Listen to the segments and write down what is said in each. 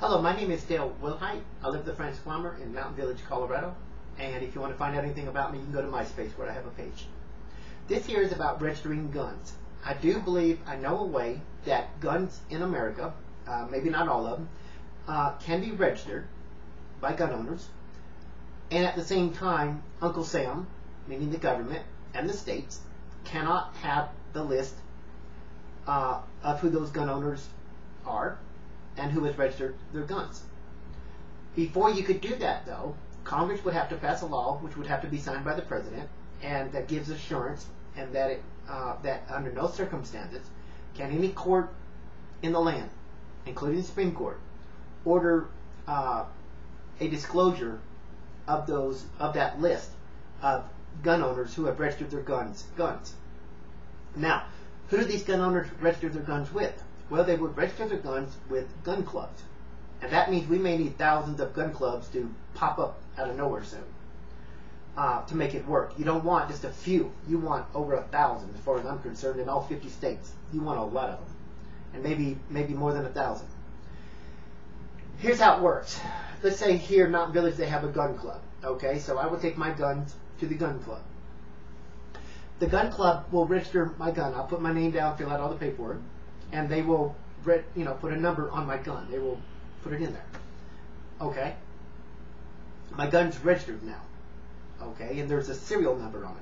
Hello, my name is Dale Wilhite. I live at the French Farmer in Mountain Village, Colorado. And if you want to find out anything about me, you can go to MySpace where I have a page. This here is about registering guns. I do believe I know a way that guns in America, maybe not all of them, can be registered by gun owners. And at the same time, Uncle Sam, meaning the government and the states, cannot have the list of who those gun owners are and who has registered their guns. Before you could do that, though, Congress would have to pass a law which would have to be signed by the president, and that gives assurance and that that under no circumstances can any court in the land, including the Supreme Court, order a disclosure of that list of gun owners who have registered their guns. Now, who do these gun owners register their guns with? Well, they would register their guns with gun clubs. And that means we may need thousands of gun clubs to pop up out of nowhere soon to make it work. You don't want just a few. You want over 1,000, as far as I'm concerned, in all 50 states. You want a lot of them. And maybe more than 1,000. Here's how it works. Let's say here in Mountain Village they have a gun club. Okay, so I would take my guns to the gun club. The gun club will register my gun. I'll put my name down, fill out all the paperwork, and they will put a number on my gun. They will put it in there. Okay? My gun's registered now. Okay? And there's a serial number on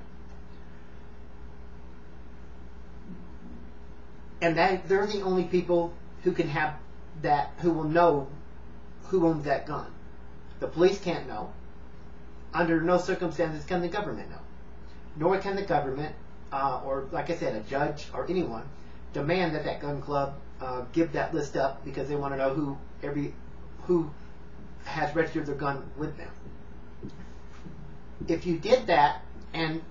it. And they're the only people who can have that, who will know who owns that gun. The police can't know. Under no circumstances can the government know. Nor can the government, or like I said, a judge or anyone, demand that that gun club give that list up because they want to know who has registered their gun with them. If you did that and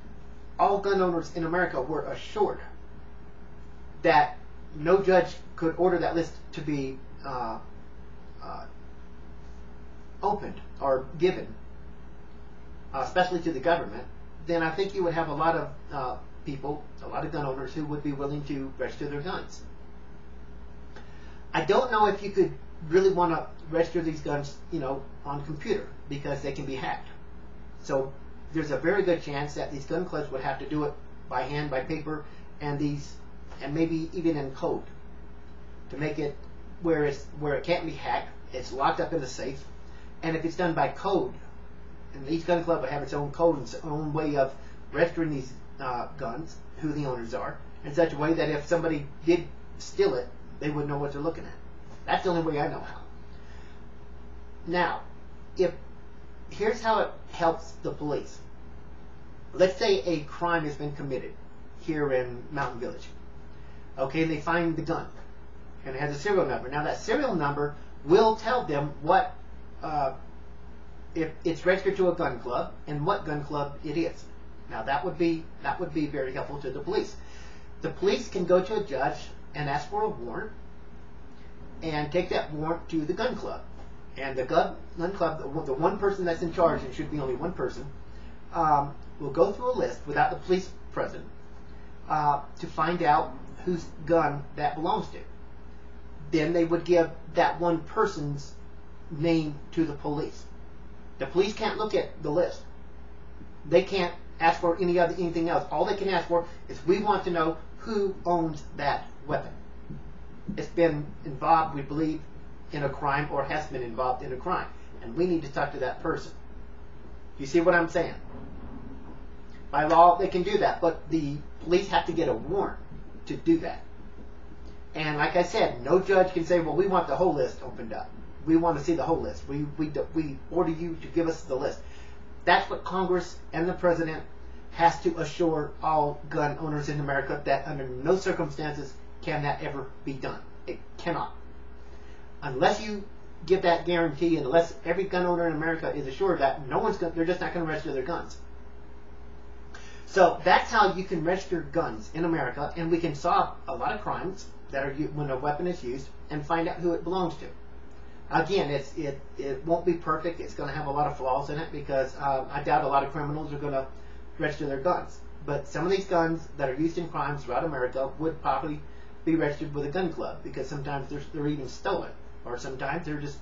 all gun owners in America were assured that no judge could order that list to be opened or given, especially to the government, then I think you would have a lot of people, a lot of gun owners who would be willing to register their guns. I don't know if you could really want to register these guns, on computer, because they can be hacked. So there's a very good chance that these gun clubs would have to do it by hand, by paper, and maybe even in code to make it where it can't be hacked. It's locked up in a safe, and if it's done by code, and each gun club would have its own code and its own way of registering these guns, who the owners are, in such a way that if somebody did steal it, they would know what they're looking at. That's the only way I know how. Now, here's how it helps the police. Let's say a crime has been committed here in Mountain Village. Okay, and they find the gun, and it has a serial number. Now that serial number will tell them what if it's registered to a gun club and what gun club it is. Now that would be very helpful to the police. The police can go to a judge and ask for a warrant and take that warrant to the gun club. And the gun club, the one person that's in charge, and should be only one person, will go through a list without the police present to find out whose gun that belongs to. Then they would give that one person's name to the police. The police can't look at the list. They can't ask for anything else. All they can ask for is, we want to know who owns that weapon. It's been involved, we believe, in a crime, or has been involved in a crime, and we need to talk to that person. You see what I'm saying? By law, they can do that, but the police have to get a warrant to do that. And like I said, no judge can say, well, we want the whole list opened up. We want to see the whole list. We order you to give us the list. That's what Congress and the President has to assure all gun owners in America, that under no circumstances can that ever be done. It cannot. Unless you give that guarantee, and unless every gun owner in America is assured that they're just not going to register their guns. So that's how you can register guns in America, and we can solve a lot of crimes that are when a weapon is used, and find out who it belongs to. Again, it won't be perfect. It's going to have a lot of flaws in it, because I doubt a lot of criminals are going to register their guns. But some of these guns that are used in crimes throughout America would probably be registered with a gun club, because sometimes they're even stolen, or sometimes they're just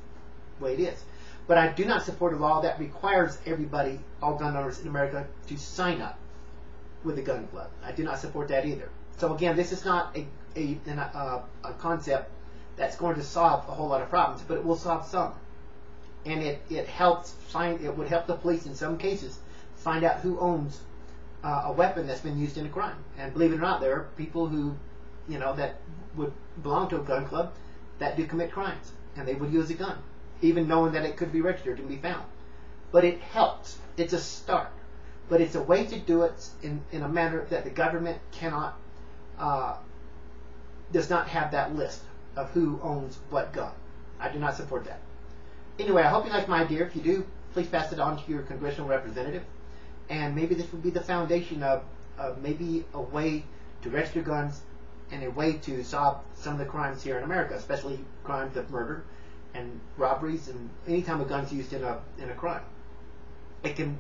way it is. But I do not support a law that requires everybody, all gun owners in America, to sign up with a gun club. I do not support that either. So again, this is not a concept that's going to solve a whole lot of problems, but it will solve some. And it would help the police in some cases find out who owns a weapon that's been used in a crime. And believe it or not, there are people who, that would belong to a gun club that do commit crimes, and they would use a gun, even knowing that it could be registered and be found. But it helps. It's a start. But it's a way to do it in a manner that the government cannot, does not have that list of who owns what gun. I do not support that. Anyway, I hope you like my idea. If you do, please pass it on to your congressional representative. And maybe this will be the foundation of maybe a way to register guns and a way to solve some of the crimes here in America, especially crimes of murder and robberies and any time a gun's used in a crime. It can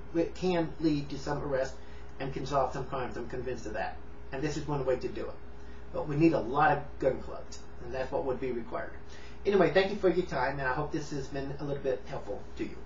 lead to some arrest and can solve some crimes. I'm convinced of that. And this is one way to do it. But we need a lot of gun clubs, and that's what would be required. Anyway, thank you for your time, and I hope this has been a little bit helpful to you.